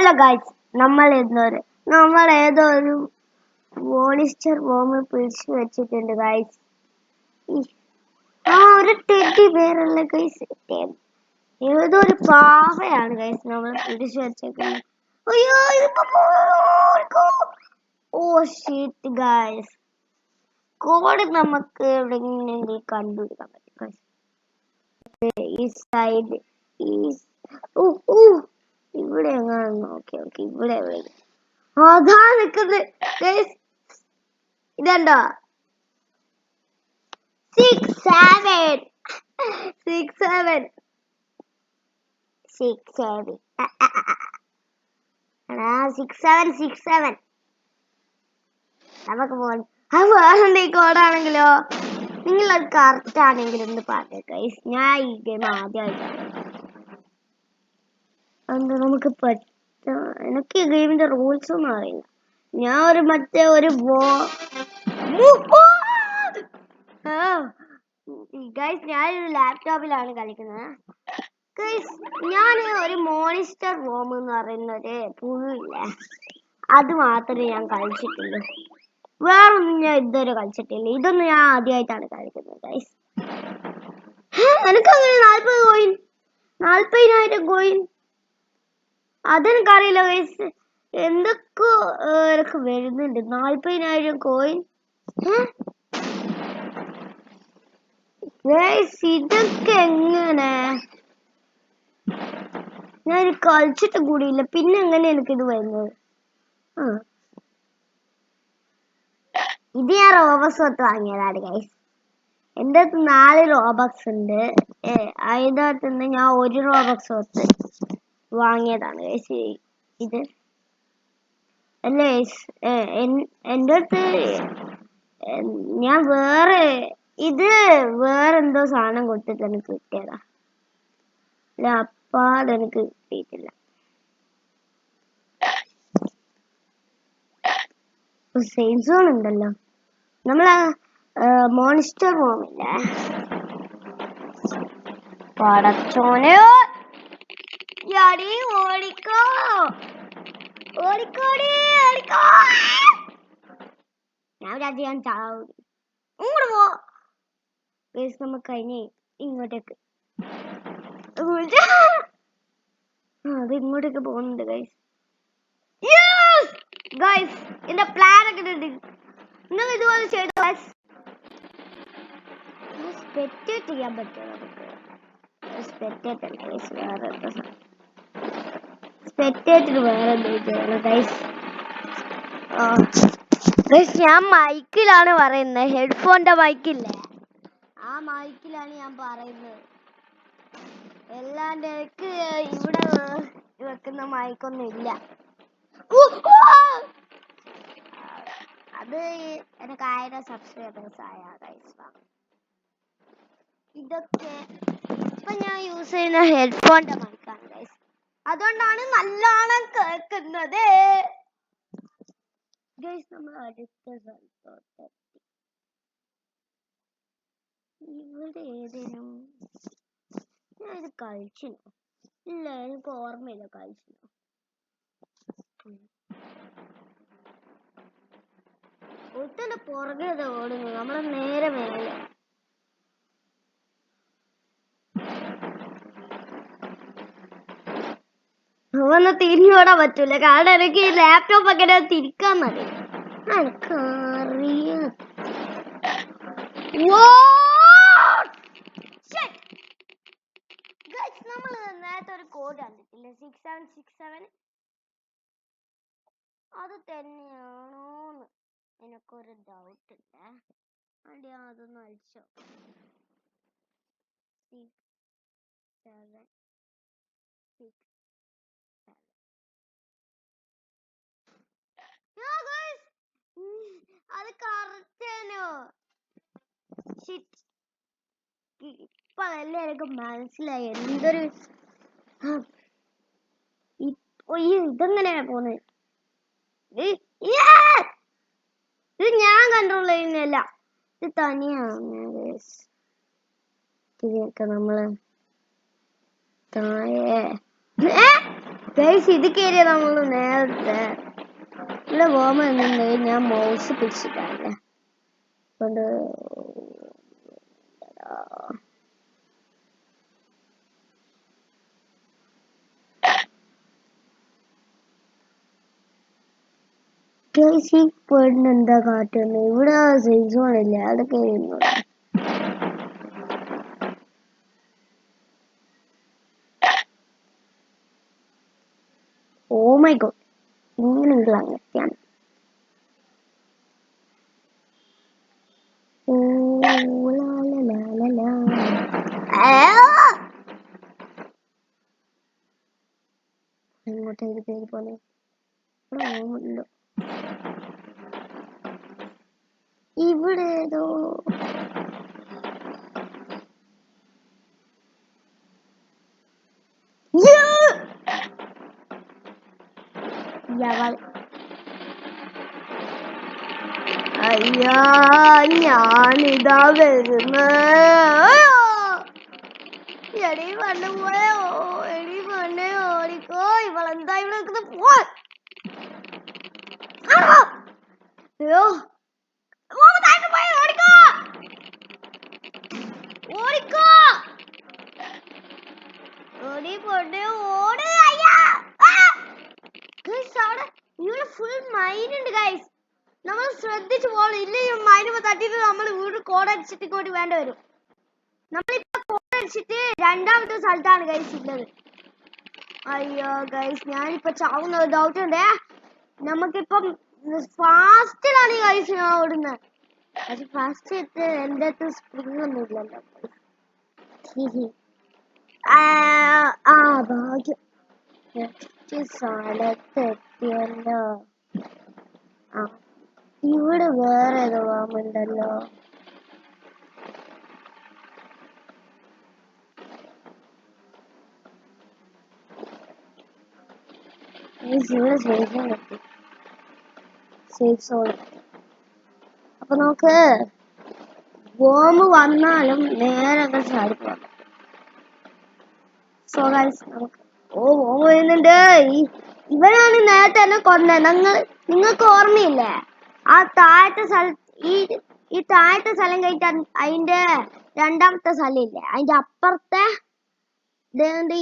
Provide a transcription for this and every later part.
Hello guys, നമ്മൾ ഏതോ ഒരു മോണിസ്റ്റർ റൂമിൽ പിടിച്ചു വെച്ചിട്ടുണ്ട് ഗൈസ്. ഒരു ടെഡി ബെയറല്ല ഗൈസ്, ഏതോ ഒരു പാവയാണ് ഗൈസ് നമ്മൾ പിടിച്ചു വെച്ചേക്കുന്നത്. അയ്യോ, ഓ ഷിറ്റ് ഗൈസ്, കോഡ് നമുക്ക് എവിടെയെങ്കിലും കണ്ടുപിടിക്കാൻ പറ്റും ഗൈസ്. ഈ സൈഡ് ഇവിടെ എങ്ങാനും ഓക്കെ ഇവിടെ അതാ നിക്കുന്നത്. ഇതണ്ടോ 6 7 6 7 6 7 6 7 നമുക്ക് പോകാം. അത് വേറെ കോഡാണെങ്കിലോ നിങ്ങൾ അത് കറക്റ്റ് ആണെങ്കിൽ ഒന്ന് പറഞ്ഞേ ഗൈസ്. ഞാൻ ഈ ഗെയിം ആദ്യമായിട്ടാണ്. എന്താ നമുക്ക് എനിക്ക് ഈ ഗെയിമിന്റെ റൂൾസ് ഒന്നും അറിയില്ല. ഞാൻ ഒരു ഗൈസ്, ഞാനൊരു ലാപ്ടോപ്പിലാണ് കളിക്കുന്നത് ഗൈസ്. ഞാൻ ഒരു മോണിസ്റ്റർ റൂം എന്ന് പറയുന്നൊരു പുഴുവില്ലേ, അത് മാത്രമേ ഞാൻ കളിച്ചിട്ടുള്ളൂ. വേറൊന്നും ഞാൻ ഇതുവരെ കളിച്ചിട്ടില്ല. ഇതൊന്നും ഞാൻ ആദ്യമായിട്ടാണ് കളിക്കുന്നത് ഗൈസ്. എനിക്കങ്ങനെ 40,000 കോയിൻ അതെനിക്കറിയില്ല ഗൈസ്. എന്തൊക്കെ എനിക്ക് വരുന്നുണ്ട് 40,000 കോയിൻ. ഇതൊക്കെ എങ്ങനെ? ഞാൻ കളിച്ചിട്ട് കൂടിയില്ല, പിന്നെ എങ്ങനെ എനിക്കിത് വരുന്നത്? ഇത് ഞാൻ റോബക്സ് തൊട്ട് വാങ്ങിയതാണ് ഗൈസ്. എൻ്റെ അടുത്ത് 4 റോബക്സ് ഉണ്ട്. അതിൻ്റെ അകത്ത് നിന്ന് ഞാൻ 1 റോബക്സ് തൊട്ട് വാങ്ങിയതാണ് ഗൈസ് ഇത്. അല്ലേ എൻ്റെ അടുത്ത് ഞാൻ വേറെന്തോ സാധനം കൊടുത്തിട്ട് എനിക്ക് കിട്ടിയതാ. അല്ല, അതെനിക്ക് കിട്ടിയിട്ടില്ല. സെയിം സോൺ ഉണ്ടല്ലോ നമ്മളെ മോൺസ്റ്റർ റൂമില്ലേ. പടച്ചോനെ, ഓടിക്കോ ഓടിക്കോടി ഓടിക്കോ. ഞാൻ ചാവും. ഇങ്ങോട്ട് പോ ഗൈസ്. നമുക്ക് കഴിഞ്ഞേ ഇങ്ങോട്ടേക്ക് അത് ഇങ്ങോട്ടേക്ക് പോകുന്നുണ്ട് ഗൈസ്. ഗൈസ്, എന്റെ പ്ലാൻ ഒക്കെ ഉണ്ട്. നിങ്ങൾ ഇതുപോലെ ചെയ്തു ഗൈസ്. സ്പെക്ടേറ്റ് ചെയ്യാൻ പറ്റുമോ നമുക്ക്? സ്പെക്ടേറ്റ് അല്ല ഗൈസ്, സ്പെക്ടേറ്റിന് വേറെ എന്തെങ്കിലും ചെയ്യണം ഗൈസ്. ഗൈസ്, ഞാൻ മൈക്കിലാണ് പറയുന്നത്. ഹെഡ്ഫോണിന്റെ മൈക്കില്ലേ, ആ മൈക്കിലാണ് ഞാൻ പറയുന്നത്. അല്ലാണ്ട് എനിക്ക് ഇവിടെ വെക്കുന്ന മൈക്കൊന്നും ഇല്ല. അത് എനിക്ക് 1000 സബ്സ്ക്രൈബേഴ്സ് ആയ ഗൈസ്. ഇതൊക്കെ ഇപ്പൊ ഞാൻ യൂസ് ചെയ്യുന്ന ഹെഡ്ഫോണിന്റെ മൈക്കാണ് ഗൈസ്. അതുകൊണ്ടാണ് നല്ലോണം കേൾക്കുന്നത് ഗൈസ്. നമ്മൾ അടുത്ത സ്ഥലത്തോട്ട് ഇവിടെ ഏതേനും ഞാൻ ഇത് കഴിച്ചിരുന്നു. ഇല്ല, എനിക്ക് ഓർമ്മയില്ല കഴിച്ചിരുന്നു. ഒത്തന്റെ പുറകെ ഓടുന്നു നമ്മളെ നേരെ മേലെ. അവന്ന് തിരിഞ്ഞോടാൻ പറ്റൂല, കാരണം എനിക്ക് ഈ ലാപ്ടോപ്പ് ഒക്കെ തിരിക്കാൻ മതി. എനിക്കറിയാം. നമ്മൾ നേരത്തെ ഒരു കോഡ് കണ്ടിട്ടില്ലേ, 6767? അത് തന്നെയാണോന്ന് എനിക്കൊരു ഡൗട്ട് ഉണ്ട്. അല്ല, അതൊന്ന് അഴിച്ചോ. 6 7 6 അത് കറക്റ്റാണോ? ഇപ്പൊ അതല്ലേ എനിക്ക് മനസ്സിലായി. എന്തൊരു ഇതെങ്ങനെയാ പോന്നത്? ഇത് ഞാൻ കൺട്രോൾ ചെയ്യുന്നില്ല, ഇത് തനിയാണ്. ഇതിനൊക്കെ നമ്മള് താഴെ ഗൈസ് ഇത് കയറിയ നമ്മൾ നേരത്തെ ഇവിടെ വോമ എന്നുണ്ടെങ്കിൽ ഞാൻ മൗസ് പിടിച്ചിട്ടാണ് കൊണ്ട് ഗൈസ് ഈ പെണ്ണ് എന്താ കാട്ടുന്നത് ഇവിടെ സൈസോണില്ല അതൊക്കെ ഓ മൈ ഗോഡ് ഇങ്ങനെയുള്ള അങ്ങനെയാണ് ഇങ്ങോട്ടേക്ക് കയറി പോലെ ഇവിടെ ഏതോ അയ്യാ ഞാനിതാ വരുന്ന എടി പണ്ട് പോയോ എടി പണ്ടേ ഓടിക്കോ ഇവളെന്താ ഇവിടെ നിൽക്കുന്നത് അയ്യോ ഓടിക്കോ ഓടിക്കോ ഓടി പൊടി ഓട് അയ്യാ ഇവിടെ ഫുൾ മൈനുണ്ട് ഗൈസ് നമ്മൾ ശ്രദ്ധിച്ചു പോകണം ഇല്ലെങ്കിൽ മൈനുമ്പോ തട്ടിട്ട് നമ്മൾ വീട് കോടടിച്ചിട്ട് ഇങ്ങോട്ട് വേണ്ട വരും നമ്മളിപ്പോ കോടടിച്ചിട്ട് രണ്ടാമത്തെ സ്ഥലത്താണ് ഗൈസ് ഉള്ളത് അയ്യോ ഗൈസ് ഞാനിപ്പോ ചാവുന്ന ഡൗട്ട് ഉണ്ടേ നമുക്കിപ്പം ഫാസ്റ്റിലാണ് ഗൈസ് ഞാൻ ഓടുന്നത് പക്ഷെ ഫാസ്റ്റ് എന്റെ അടുത്ത് സ്പ്രിങ് ഒന്നും ഇല്ലല്ലോ ഭാഗ്യം സ്ഥലത്തെത്തിയല്ലോ ഇവിടെ വേറെ ഏതോ വാമുണ്ടല്ലോ ഇവിടെ സേഫ് സോൺ അപ്പൊ നമുക്ക് ബോംബ് വന്നാലും നേരെ ചാടി പോകാം സോ ഗൈസ് നമുക്ക് ബോംബ് വരുന്നുണ്ട് ഇവരാണ് നേരത്തെ എന്നെ കൊന്നത് നിങ്ങൾക്ക് ഓർമ്മയില്ലേ ആ താഴത്തെ സ്ഥലം ഈ താഴത്തെ സ്ഥലം കഴിക്കാൻ അതിന്റെ രണ്ടാമത്തെ സ്ഥലം ഇല്ലേ അതിന്റെ അപ്പുറത്തെ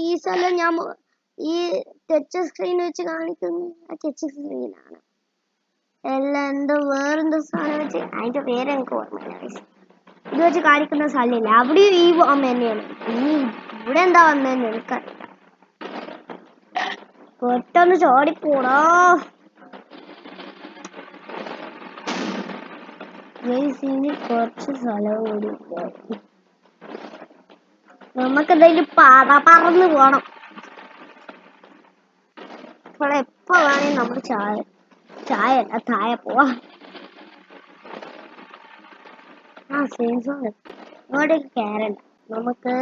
ഈ സ്ഥലം ഞാൻ ഈ ടച്ച് സ്ക്രീൻ വെച്ച് കാണിക്കുന്നു ആ ടച്ച് സ്ക്രീനാണ് എല്ലാം എന്തോ വേറെന്തോ സാധനം വെച്ച് അതിന്റെ പേര് എനിക്ക് ഓർമ്മയില്ല ഇത് വെച്ച് കാണിക്കുന്ന സ്ഥലമില്ല അവിടെയും ഈ ബോംബ് തന്നെയാണ് ഇനി ഇവിടെ എന്താ വന്നതെന്ന് എനിക്കറിയില്ല പെട്ടെന്ന് ചോടിപ്പോടോ ഇനി കുറച്ച് സ്ഥലവും കൂടി നമുക്ക് എന്തായാലും പറന്ന് പോണം ഇപ്പോൾ എപ്പോ വേണേലും നമുക്ക് ചായ താഴെ പോവാ ഇങ്ങോട്ടേക്ക് കയറണ്ട നമുക്ക്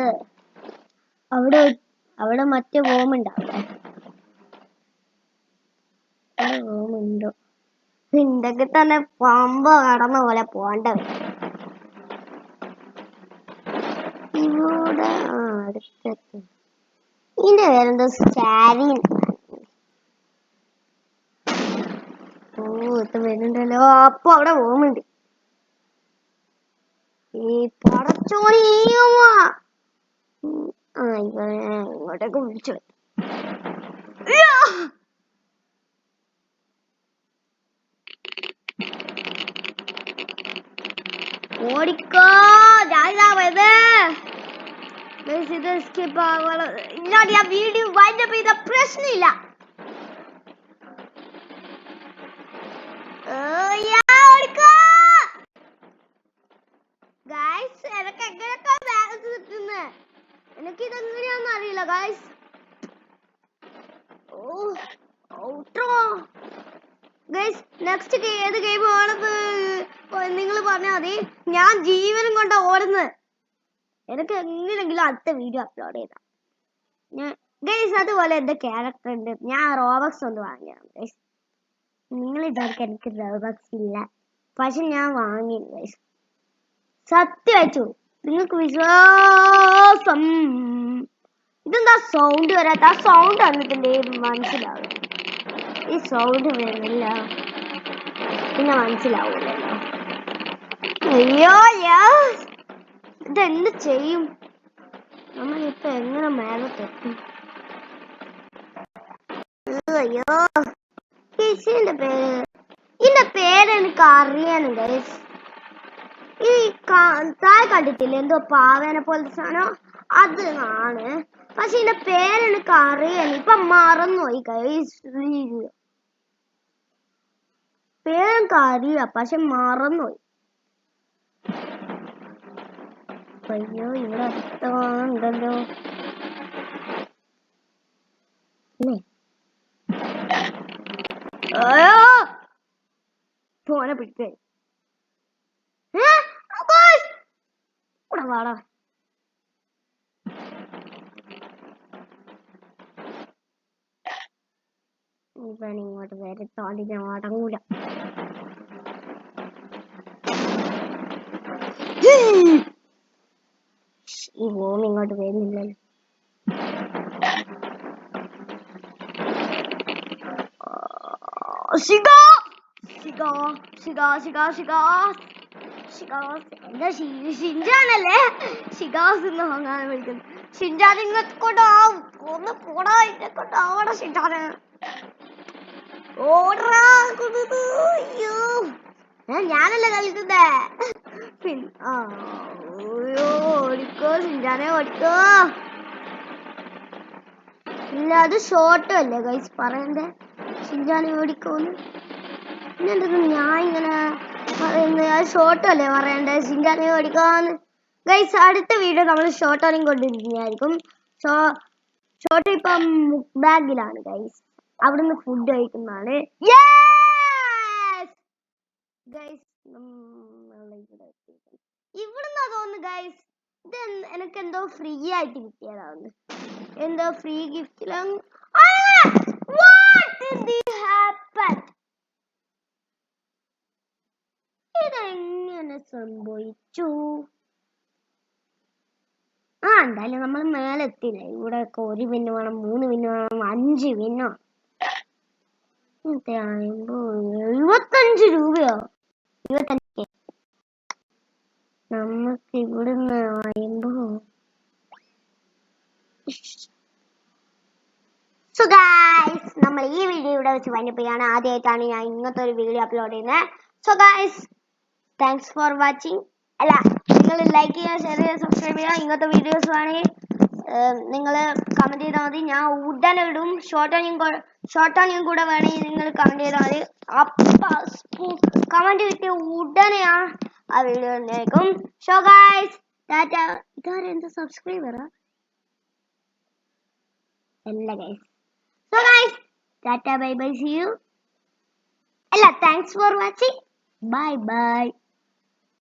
അവിടെ മറ്റേ റൂം ഉണ്ടാവില്ലേ റൂമുണ്ടോ ഇതൊക്കെ തന്നെ പമ്പ് കടന്ന പോലെ പോണ്ട ഇവിടെ അടുത്തെത്തി ഇതിന്റെ പേരെന്തോ സ്കാരിൻ ഇത് വരുന്നുണ്ടല്ലോ അപ്പൊ അവിടെ റൂമുണ്ട് ഈ പടച്ചോണിയമ്മ ഇങ്ങോട്ടേക്ക് വിളിച്ചു ഓടിക്കോ ഇത് സ്കിപ്പ് ഇല്ലാതെ ആ വീഡിയോ വൈൻഡപ്പ് ചെയ്ത പ്രശ്നമില്ല ഗൈസ് എനിക്ക് എങ്ങനെയൊക്കെ ബാലൻസ് കിട്ടുന്നത് എനിക്ക് ഇതെങ്ങനെയാണെന്ന് അറിയില്ല ഗൈസ് ഗൈസ് നെക്സ്റ്റ് ഏത് ഗെയിം ആണെന്ന് നിങ്ങൾ പറഞ്ഞാൽ മതി ഞാൻ ജീവനും കൊണ്ട് ഓടുന്നത് എനിക്ക് എങ്ങനെയെങ്കിലും അടുത്ത വീഡിയോ അപ്ലോഡ് ചെയ്താൽ ഗൈസ് അതുപോലെ എന്റെ ക്യാരക്ടർ ഉണ്ട് ഞാൻ റോബക്സ് ഒന്ന് വാങ്ങിയാണ് ഗൈസ് നിങ്ങൾ വിചാരിക്കാൻ എനിക്ക് റോബക്സ് ഇല്ല പക്ഷെ ഞാൻ വാങ്ങി ഗൈസ് സത്യം വെച്ചു നിങ്ങൾക്ക് വിശ്വാസം ഇതെന്താ സൗണ്ട് വരാത്ത? ആ സൗണ്ട് വന്നിട്ടുണ്ട് മനസ്സിലാവും. ഈ സൗണ്ട് വരുന്നില്ല പിന്നെ മനസ്സിലാവൂലല്ലോ. അയ്യോ ഇതെന്ത് ചെയ്യും? നമ്മളിപ്പോ എങ്ങനെ മേലെ തെറ്റും? അയ്യോ ഇതിന്റെ പേര് എനിക്ക് അറിയാനും ഗൈസ്. ഈ താഴെ കണ്ടിട്ടില്ല എന്തോ പാവേനെ പോലത്തെ സാധനം, അത് ആണ്. പക്ഷെ ഇതിന്റെ പേര് എനിക്ക് അറിയാൻ ഇപ്പൊ മറന്നുപോയി ഗൈസ്. പേരെനിക്ക് അറിയാം പക്ഷെ മറന്നുപോയി. അയ്യോ ഇവിടെ ഉണ്ടല്ലോ. ഫോനെ പിടിച്ചേ. വാടാ ഇവൻ ഇങ്ങോട്ട് വരത്തോണ്ട് ഞാൻ അടങ്ങൂല. ഈ ഭൂമി ഇങ്ങോട്ട് വരുന്നില്ലല്ലോ. ഷിൻജാനല്ലേ ഷിഗാസ് എന്ന് അങ്ങനെ വിളിക്കുന്നു. ഷിൻജാൻ ഇങ്ങോട്ട് കൊണ്ടാവും. ഒന്ന് പോടാ ഇന്നെ കൊണ്ടാവണം ഷിൻജാന്. ഓടാ അയ്യോ ഞാനല്ലേ കളിക്കുന്നേ. ഓടിക്കോ ഷിൻജാനെ ഓടിക്കോ. ഇല്ല അത് ഷോർട്ടും അല്ലേ ഗൈസ് പറയണ്ടേ ഷിൻജാനെ ഓടിക്കോന്ന്. പിന്നെന്താ ഞാൻ ഇങ്ങനെ പറയുന്നത്? ഷോർട്ടും അല്ലേ പറയണ്ടേ ഷിൻജാനെ ഓടിക്കോന്ന്. ഗൈസ് അടുത്ത വീഡിയോ നമ്മൾ ഷോർട്ടോനും കൊണ്ടിരിക്കുന്നതായിരിക്കും. ഷോർട്ട് ഇപ്പം ബാഗിലാണ് ഗൈസ്. അവിടുന്ന് ഫുഡ് കഴിക്കുന്നതാണ് ഗൈസ്. ഇവിടുന്ന് തോന്നുന്നു ഗൈസ്. ഇത് എനിക്ക് എന്തോ ഫ്രീ ആയിട്ട് കിട്ടിയതാണ്. എന്തോ ഫ്രീ ഗിഫ്റ്റിലും ഇതെങ്ങനെ സംഭവിച്ചു? എന്തായാലും നമ്മൾ മേലെ എത്തില്ലേ. ഇവിടെ ഒക്കെ 1 പിന്ന് വേണം, 3 പിന്ന് വേണം, 5 പിന്നോ. 75 രൂപയോ? 25. നമുക്ക് ഇവിടുന്ന് പറയുമ്പോ സോ ഗൈസ് നമ്മൾ ഈ വീഡിയോ ഇവിടെ വെച്ച് വൈൻഡപ്പ് ചെയ്യാണ്. ആദ്യമായിട്ടാണ് ഞാൻ ഇങ്ങനത്തെ ഒരു വീഡിയോ അപ്ലോഡ് ചെയ്യുന്നത്. So guys thanks for watching. അല്ല നിങ്ങൾ ലൈക്ക് ചെയ്യുക, ഷെയർ ചെയ്യുക, സബ്സ്ക്രൈബ് ചെയ്യുക. ഇങ്ങനത്തെ വീഡിയോസ് വേണമെങ്കിൽ നിങ്ങൾ കമന്റ് ചെയ്താൽ മതി. ഞാൻ ഉടനെ ഇടും. ഷോർട്ടാനും കൂടെ വേണമെങ്കിൽ നിങ്ങൾ കമന്റ് ചെയ്താൽ മതി. കമന്റ് കിട്ടിയ ഉടനെ ആ വീഡിയോ ഉണ്ടായിരിക്കും. So guys tata. ഇതാരെന്താ സബ്സ്ക്രൈബറാ? അല്ല guys. So guys, tata bye bye, see you. Ella, thanks for watching. Bye bye.